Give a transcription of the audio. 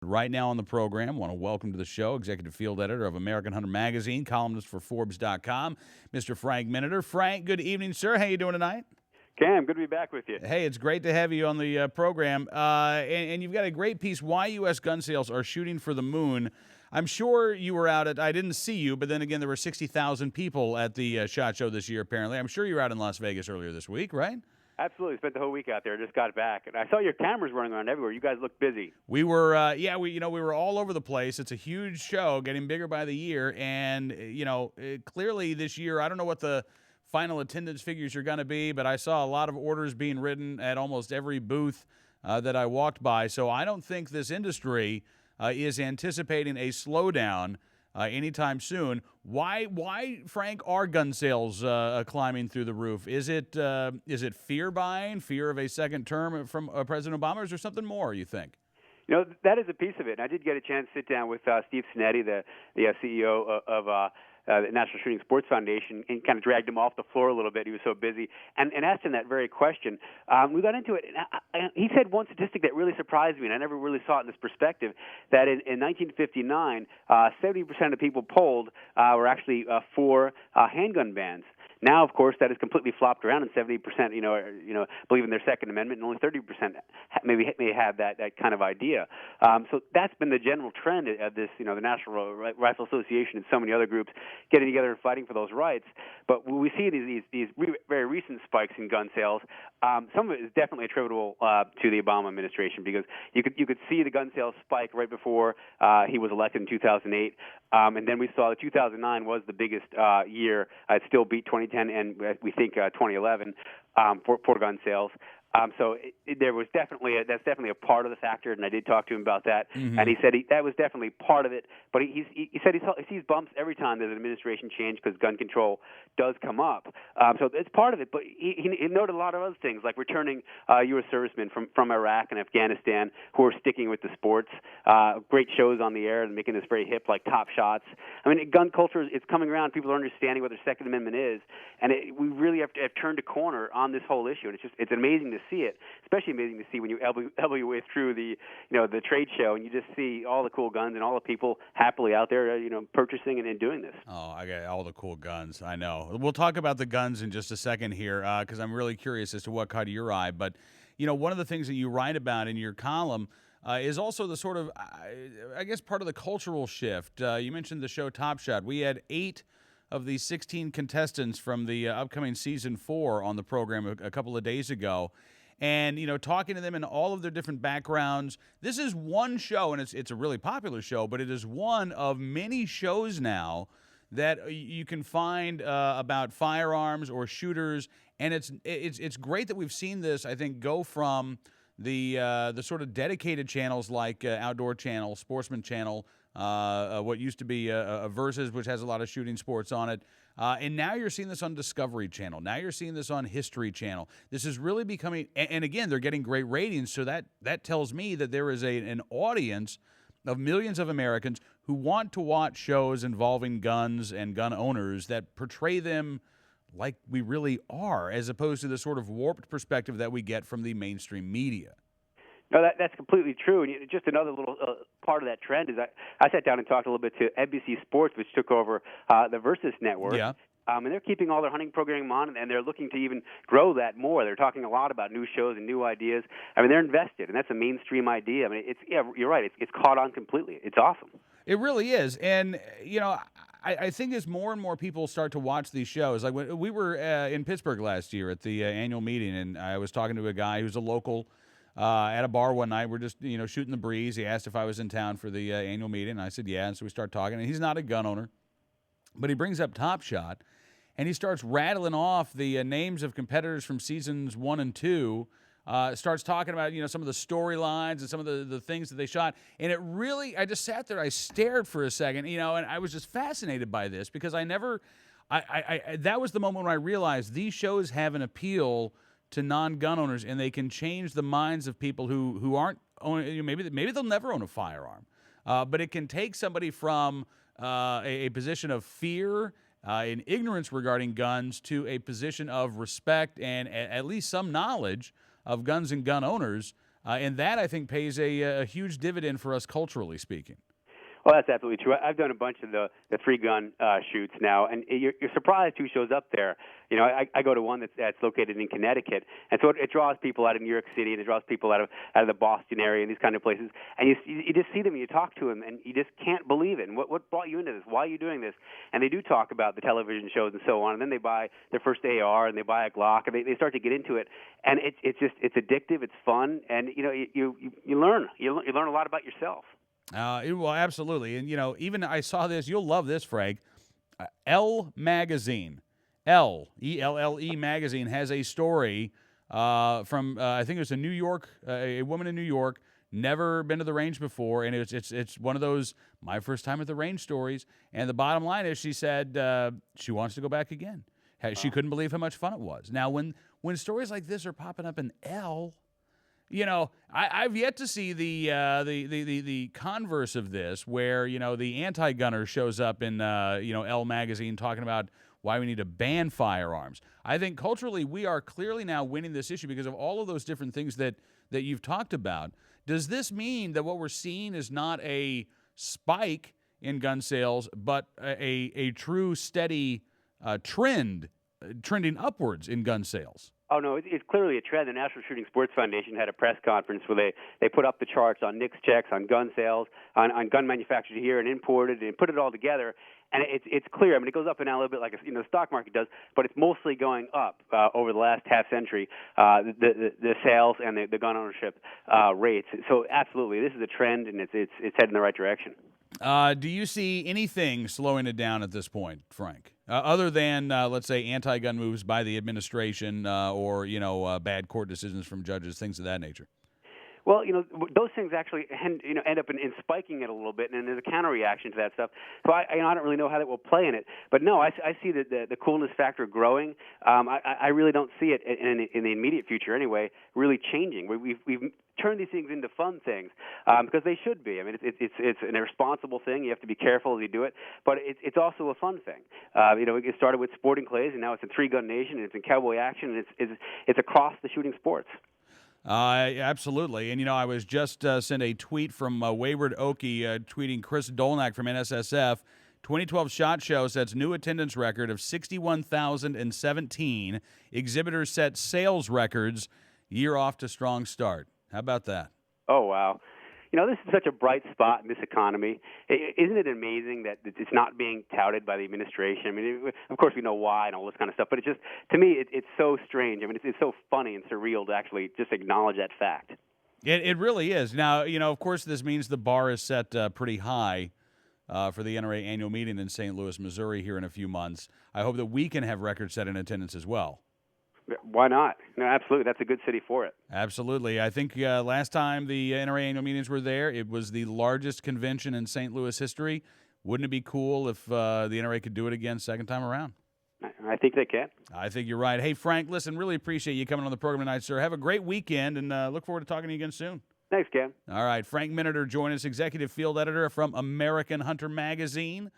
right now on the program. Want to welcome to the show executive field editor of American Hunter Magazine, columnist for Forbes.com, Mr. Frank Miniter. Frank, good evening, sir. How you doing tonight? Cam, good to be back with you. Hey, it's great to have you on the program. And you've got a great piece, Why U.S. Gun Sales Are Shooting for the Moon. I'm sure you were out I didn't see you, but then again, there were 60,000 people at the SHOT Show this year, apparently. I'm sure you were out in Las Vegas earlier this week, right? Absolutely. Spent the whole week out there. Just got back. And I saw your cameras running around everywhere. You guys look busy. We were, we were all over the place. It's a huge show, getting bigger by the year. And, clearly this year, I don't know what the final attendance figures are going to be, but I saw a lot of orders being written at almost every booth that I walked by. So I don't think this industry is anticipating a slowdown anytime soon. Why, Frank, are gun sales climbing through the roof? Is it fear buying, fear of a second term from President Obama, or is there something more, you think? That is a piece of it. And I did get a chance to sit down with Steve Sinetti, the CEO of the National Shooting Sports Foundation, and kind of dragged him off the floor a little bit. He was so busy, and asked him that very question. We got into it, and he said one statistic that really surprised me, and I never really saw it in this perspective, that in 1959, 70% of people polled were actually for handgun bans. Now, of course, that has completely flopped around, and 70%, believe in their Second Amendment, and only 30% may have that kind of idea. So that's been the general trend of this, the National Rifle Association and so many other groups getting together and fighting for those rights. But when we see these very recent spikes in gun sales, some of it is definitely attributable to the Obama administration, because you could see the gun sales spike right before he was elected in 2008, and then we saw that 2009 was the biggest year. It still beat 2010 and we think 2011 for gun sales. So there was that's definitely a part of the factor, and I did talk to him about that, and he said that was definitely part of it. But he said he sees bumps every time there's an administration change because gun control does come up. So it's part of it. But he noted a lot of other things, like returning U.S. servicemen from Iraq and Afghanistan who are sticking with the sports. Great shows on the air and making this very hip, like Top Shots. I mean, gun culture is coming around. People are understanding what their Second Amendment is, and we really have turned a corner on this whole issue. And it's amazing to see it, especially amazing to see when you elbow your way through the trade show and you just see all the cool guns and all the people happily out there purchasing and doing this. Oh, I got all the cool guns. I know. We'll talk about the guns in just a second here, because I'm really curious as to what caught your eye. But one of the things that you write about in your column is also the sort of, I guess, part of the cultural shift. You mentioned the show Top Shot. We had 8 of the 16 contestants from the upcoming season 4 on the program a couple of days ago. And, talking to them in all of their different backgrounds. This is one show, and it's a really popular show, but it is one of many shows now that you can find about firearms or shooters. And it's great that we've seen this, I think, go from the sort of dedicated channels like Outdoor Channel, Sportsman Channel, what used to be Versus, which has a lot of shooting sports on it. And now you're seeing this on Discovery Channel. Now you're seeing this on History Channel. This is really becoming, and again, they're getting great ratings, so that tells me that there is an audience of millions of Americans who want to watch shows involving guns and gun owners that portray them like we really are, as opposed to the sort of warped perspective that we get from the mainstream media. No, that's completely true. And just another little part of that trend is I sat down and talked a little bit to NBC Sports, which took over the Versus Network. Yeah. And they're keeping all their hunting programming on, and they're looking to even grow that more. They're talking a lot about new shows and new ideas. I mean, they're invested, and that's a mainstream idea. I mean, you're right. It's caught on completely. It's awesome. It really is. And, I think as more and more people start to watch these shows, like when we were in Pittsburgh last year at the annual meeting, and I was talking to a guy who's a local at a bar one night. We're just, shooting the breeze. He asked if I was in town for the annual meeting, and I said, yeah. And so we start talking, and he's not a gun owner, but he brings up Top Shot, and he starts rattling off the names of competitors from seasons 1 and 2, starts talking about, some of the storylines and some of the things that they shot. And it really, I just sat there, I stared for a second, and I was just fascinated by this, because that was the moment when I realized these shows have an appeal to non-gun owners, and they can change the minds of people who aren't owning, maybe they'll never own a firearm, but it can take somebody from a position of fear and ignorance regarding guns to a position of respect and at least some knowledge of guns and gun owners. And that, I think, pays a huge dividend for us culturally speaking. Well, that's absolutely true. I've done a bunch of the three-gun shoots now, and you're surprised who shows up there. You know, I go to one that's located in Connecticut, and so it draws people out of New York City, and it draws people out of the Boston area and these kind of places. And you just see them, and you talk to them, and you just can't believe it. And what brought you into this? Why are you doing this? And they do talk about the television shows and so on. And then they buy their first AR, and they buy a Glock, and they start to get into it. And it's addictive. It's fun, and you know you learn a lot about yourself. Well, absolutely. And, you know, even I saw this. You'll love this, Frank. Elle Magazine, ELLE Magazine, has a story from, I think it was a woman in New York, never been to the range before. And it's one of those, my first time at the range stories. And the bottom line is she said she wants to go back again. She couldn't believe how much fun it was. Now, when stories like this are popping up in Elle, you know, I've yet to see the converse of this, where, you know, the anti-gunner shows up in Elle Magazine talking about why we need to ban firearms. I think culturally we are clearly now winning this issue because of all of those different things that you've talked about. Does this mean that what we're seeing is not a spike in gun sales, but a true steady trending upwards in gun sales? Oh, no, it's clearly a trend. The National Shooting Sports Foundation had a press conference where they put up the charts on NICS checks, on gun sales, on gun manufactured here and imported, and put it all together. And it's clear. I mean, it goes up and down a little bit like the stock market does, but it's mostly going up over the last half century, the sales and the gun ownership rates. So absolutely, this is a trend, and it's heading in the right direction. Do you see anything slowing it down at this point, Frank? Other than, let's say, anti-gun moves by the administration or, bad court decisions from judges, things of that nature? Well, those things actually end up in spiking it a little bit, and there's a counter reaction to that stuff. So I don't really know how that will play in it, but no, I see the coolness factor growing. I really don't see it in the immediate future anyway, really changing. We've turned these things into fun things because they should be. I mean, it's an irresponsible thing. You have to be careful as you do it, but it's also a fun thing. It started with sporting clays, and now it's in three-gun nation, and it's in cowboy action, and it's across the shooting sports. Absolutely. And, I was just sent a tweet from Wayward Okie tweeting Chris Dolnak from NSSF. 2012 SHOT Show sets new attendance record of 61,017. Exhibitors set sales records, year off to strong start. How about that? Oh, wow. This is such a bright spot in this economy. Isn't it amazing that it's not being touted by the administration? I mean, of course we know why and all this kind of stuff, but to me, it's so strange. I mean, it's so funny and surreal to actually just acknowledge that fact. It really is. Now, of course, this means the bar is set pretty high for the NRA annual meeting in St. Louis, Missouri here in a few months. I hope that we can have records set in attendance as well. Why not? No, absolutely. That's a good city for it. Absolutely. I think last time the NRA annual meetings were there, it was the largest convention in St. Louis history. Wouldn't it be cool if the NRA could do it again second time around? I think they can. I think you're right. Hey, Frank, listen, really appreciate you coming on the program tonight, sir. Have a great weekend, and look forward to talking to you again soon. Thanks, Ken. All right. Frank Miniter joined us, executive field editor from American Hunter Magazine.